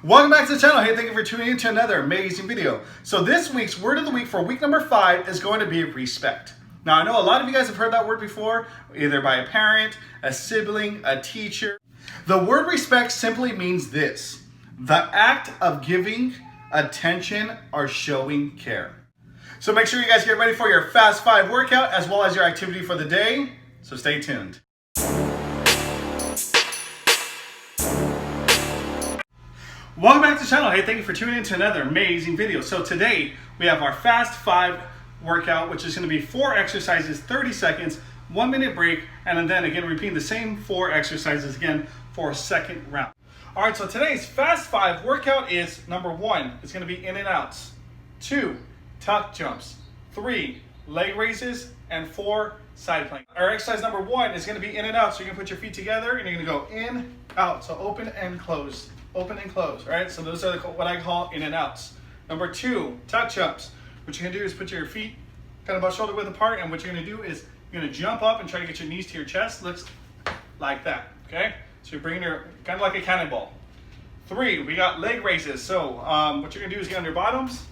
Welcome back to the channel. Hey, thank you for tuning in to another amazing video. So this week's word of the week for week number 5 is going to be respect. Now I know a lot of you guys have heard that word before, either by a parent, a sibling, a teacher. The word respect simply means this: the act of giving attention or showing care. So make sure you guys get ready for your Fast 5 workout as well as your activity for the day. So stay tuned. Welcome back to the channel. Hey, thank you for tuning in to another amazing video. So today we have our Fast 5 workout, which is going to be 4 exercises, 30 seconds, 1 minute break, and then again repeating the same 4 exercises again for a second round. All right, so today's Fast 5 workout is number 1, it's going to be in and outs, 2, tuck jumps, 3, leg raises, and 4, side plank. Our exercise number 1 is going to be in and out. So you're going to put your feet together and you're going to go in, out. So open and close. Open and close, all right? So those are what I call in and outs. Number 2, tuck jumps. What you're gonna do is put your feet kind of about shoulder width apart, and what you're gonna do is you're gonna jump up and try to get your knees to your chest. Looks like that, okay? So you're bringing your, kind of like a cannonball. 3, we got leg raises. So what you're gonna do is get on your bottoms,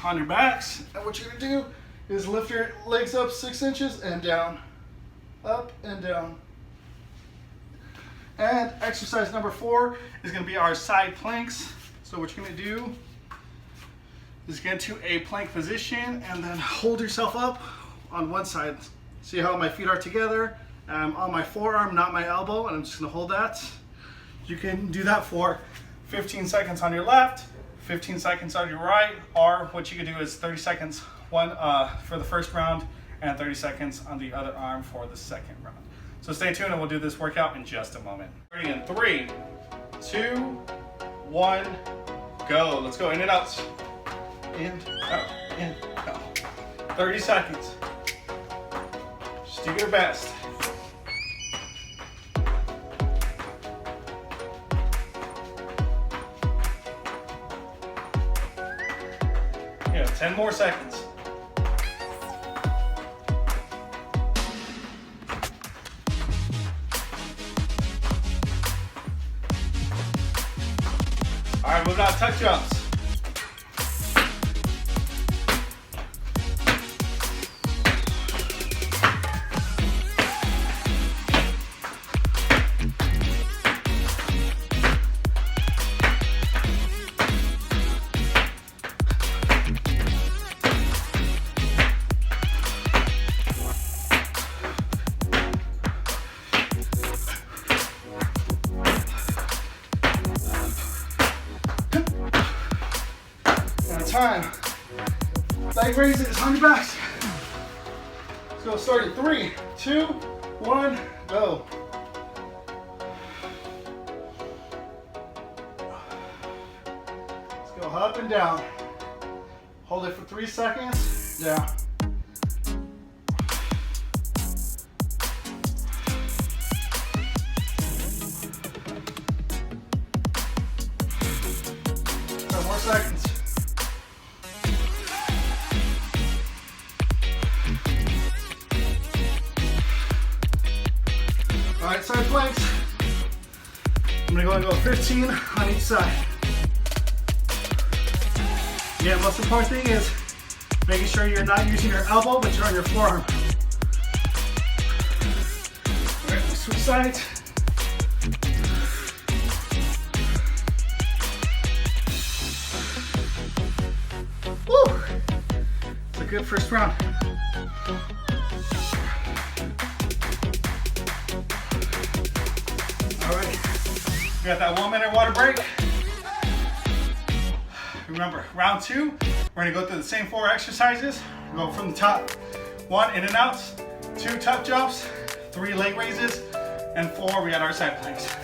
on your backs, and what you're gonna do is lift your legs up 6 inches and down, up and down. And exercise number 4 is going to be our side planks. So what you're going to do is get to a plank position and then hold yourself up on one side. See how my feet are together? I'm on my forearm, not my elbow, and I'm just going to hold that. You can do that for 15 seconds on your left, 15 seconds on your right, or what you can do is 30 seconds one for the first round and 30 seconds on the other arm for the second round. So stay tuned and we'll do this workout in just a moment. Ready in 3, 2, 1, go. Let's go in and out. In, out, in, out. 30 seconds. Just do your best. Yeah, 10 more seconds. All right, moving on to tuck jumps. Time. Leg raises on your backs. Let's go. Start in 3, 2, 1, go. Let's go up and down. Hold it for 3 seconds. Down. More seconds. All right, side planks. I'm gonna go and go 15 on each side. Yeah, most important thing is making sure you're not using your elbow, but you're on your forearm. All right, switch sides. Woo! It's a good first round. All right, we got that 1 minute water break. Remember, round 2, we're gonna go through the same 4 exercises. We'll go from the top. 1, in and outs, 2, tuck jumps, 3, leg raises, and 4, we got our side planks.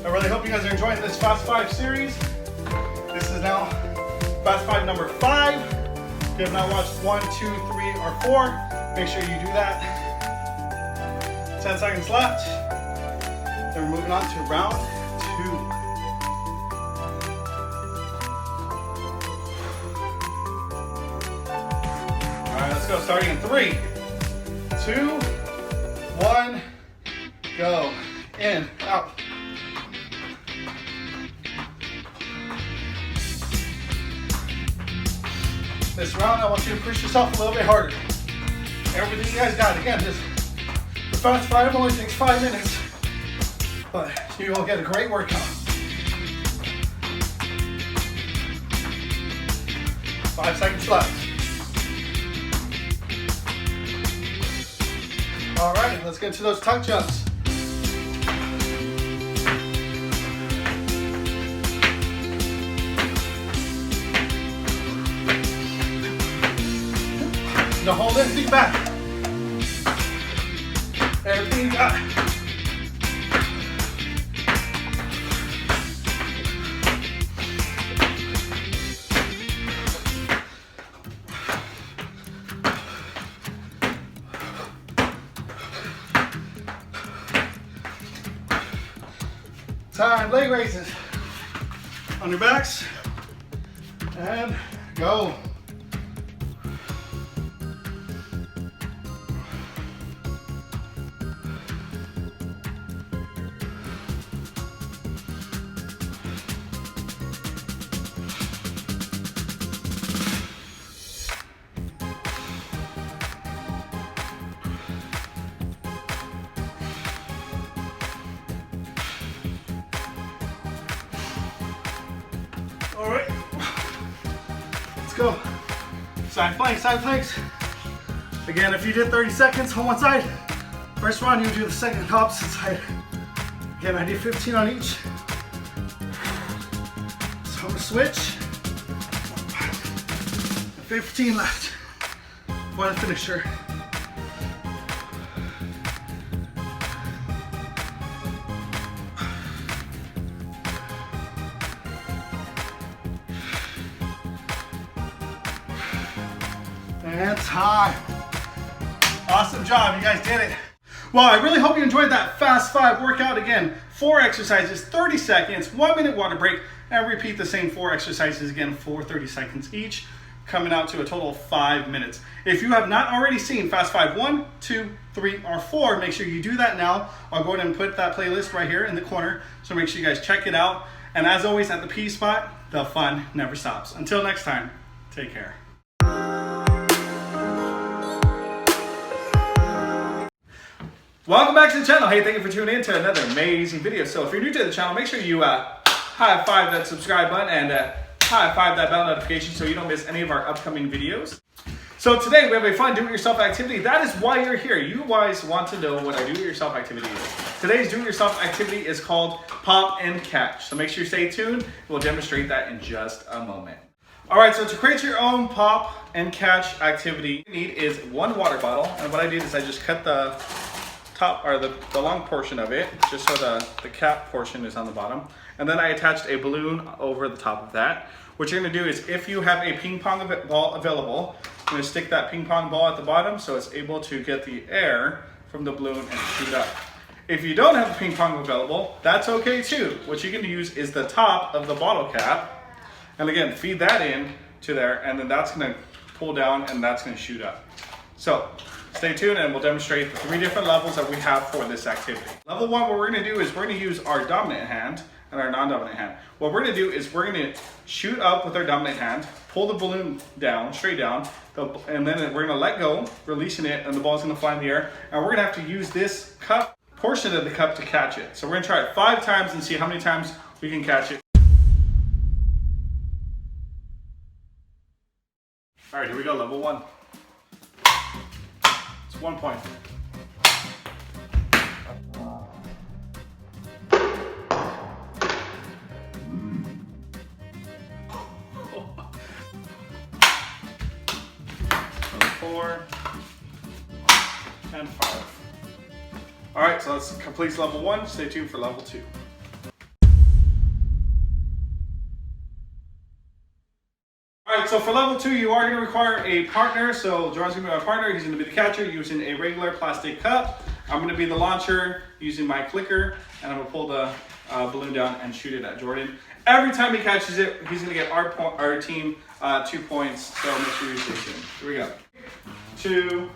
I really hope you guys are enjoying this Fast 5 series. This is now Fast 5 number 5. If you have not watched 1, 2, 3, or 4, make sure you do that. 10 seconds left. Then we're moving on to round 2. All right, let's go. Starting in 3, 2, 1, go. In, out. This round, I want you to push yourself a little bit harder. Everything you guys got. Again, the Fast 5 only takes 5 minutes, but you will get a great workout. 5 seconds left. All right, let's get to those tuck jumps. Don't hold anything back. Everything you got. Time, leg raises. On your backs. And go. All right, let's go. Side planks, side planks. Again, if you did 30 seconds on one side, first round you do the second opposite side. Again, I did 15 on each. So I'm gonna switch. 15 left for the finisher. And time. Awesome job, you guys did it. Well, I really hope you enjoyed that Fast 5 workout. Again, 4 exercises, 30 seconds, 1 minute water break, and repeat the same 4 exercises again for 30 seconds each, coming out to a total of 5 minutes. If you have not already seen Fast 5 1, 2, 3, or 4, make sure you do that now. I'll go ahead and put that playlist right here in the corner, so make sure you guys check it out. And as always, at the P.E Spot, the fun never stops. Until next time, take care. Welcome back to the channel. Hey, thank you for tuning in to another amazing video. So if you're new to the channel, make sure you high five that subscribe button and high five that bell notification so you don't miss any of our upcoming videos. So today we have a fun do-it-yourself activity. That is why you're here. You guys want to know what our do-it-yourself activity is. Today's do-it-yourself activity is called PopNCatch. So make sure you stay tuned. We'll demonstrate that in just a moment. All right, so to create your own PopNCatch activity, what you need is 1 water bottle. And what I did is I just cut the top or the long portion of it, just so the cap portion is on the bottom. And then I attached a balloon over the top of that. What you're gonna do is, if you have a ping pong ball available, you're gonna stick that ping pong ball at the bottom so it's able to get the air from the balloon and shoot up. If you don't have a ping pong available, that's okay too. What you can use is the top of the bottle cap. And again, feed that in to there, and then that's gonna pull down and that's gonna shoot up. So stay tuned and we'll demonstrate the 3 different levels that we have for this activity. Level 1, what we're gonna do is we're gonna use our dominant hand and our non-dominant hand. What we're gonna do is we're gonna shoot up with our dominant hand, pull the balloon down, straight down, and then we're gonna let go, releasing it, and the ball's gonna fly in the air. And we're gonna have to use this cup, portion of the cup, to catch it. So we're gonna try it 5 times and see how many times we can catch it. All right, here we go, level 1. It's 1 point. Four and 5. All right, so that completes level 1. Stay tuned for level 2. All right, so for level 2, you are going to require a partner. So Jordan's going to be my partner. He's going to be the catcher using a regular plastic cup. I'm going to be the launcher using my clicker, and I'm going to pull the balloon down and shoot it at Jordan. Every time he catches it, he's going to get our team 2 points. So make sure you stay tuned. Here we go. 2,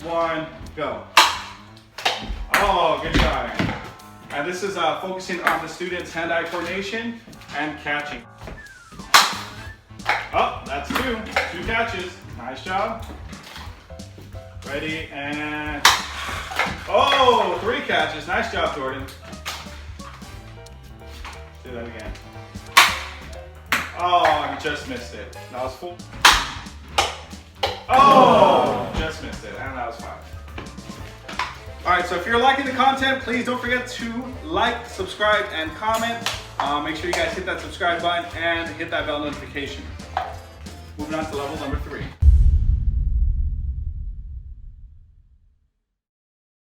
1, go. Oh, good try. And this is focusing on the student's hand-eye coordination and catching. Oh, that's 2 catches. Nice job. Ready, and oh, 3 catches. Nice job, Jordan. Do that again. Oh, you just missed it. That was 4. Oh, just missed it, and that was 5. All right, so if you're liking the content, please don't forget to like, subscribe, and comment. Make sure you guys hit that subscribe button and hit that bell notification. Moving on to level number 3.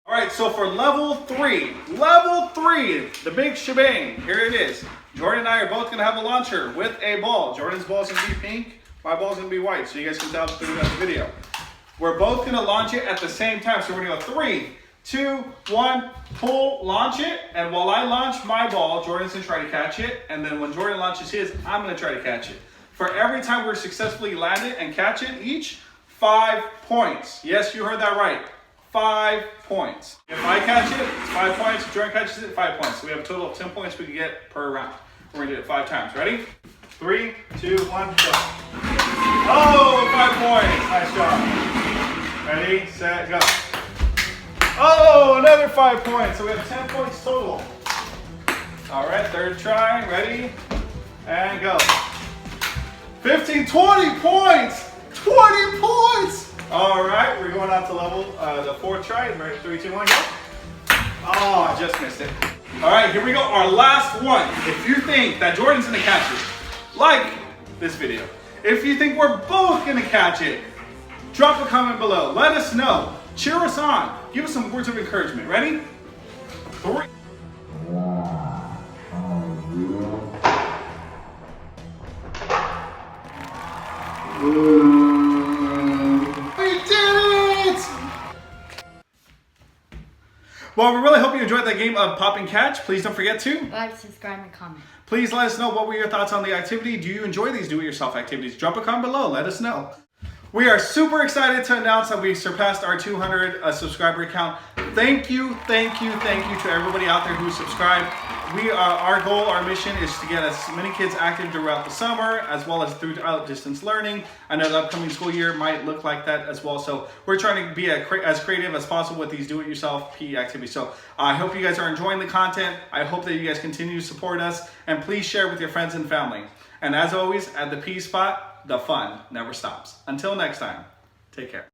All right, so for level 3, the big shebang, here it is. Jordan and I are both gonna have a launcher with a ball. Jordan's ball is gonna be pink, my ball is gonna be white, so you guys can tell through the video. We're both gonna launch it at the same time, so we're gonna go 3, 2, 1, pull, launch it, and while I launch my ball, Jordan's gonna try to catch it, and then when Jordan launches his, I'm gonna try to catch it. For every time we're successfully land it and catch it each, 5 points. Yes, you heard that right. 5 points. If I catch it, it's 5 points. If Jordan catches it, 5 points. So we have a total of 10 points we can get per round. We're gonna do it 5 times. Ready? 3, 2, 1, go. Oh, 5 points. Nice job. Ready, set, go. Oh, another 5 points. So we have 10 points total. All right, third try. Ready? And go. 15, 20 points. 20 points. All right, we're going on to level the 4th try. Ready? 3, 2, 1, go. Oh, I just missed it. All right, here we go. Our last one. If you think that Jordan's gonna catch it, like this video. If you think we're both gonna catch it, drop a comment below. Let us know. Cheer us on. Give us some words of encouragement. Ready? 3. Well, we really hope you enjoyed that game of PopNCatch. Please don't forget to like, subscribe, and comment. Please let us know what were your thoughts on the activity. Do you enjoy these do-it-yourself activities? Drop a comment below. Let us know. We are super excited to announce that we surpassed our 200 subscriber count. Thank you to everybody out there who subscribed. Our goal, our mission is to get as many kids active throughout the summer as well as throughout distance learning. I know the upcoming school year might look like that as well. So we're trying to be as creative as possible with these do-it-yourself PE activities. So I hope you guys are enjoying the content. I hope that you guys continue to support us, and please share with your friends and family. And as always, at the P.E Spot, the fun never stops. Until next time, take care.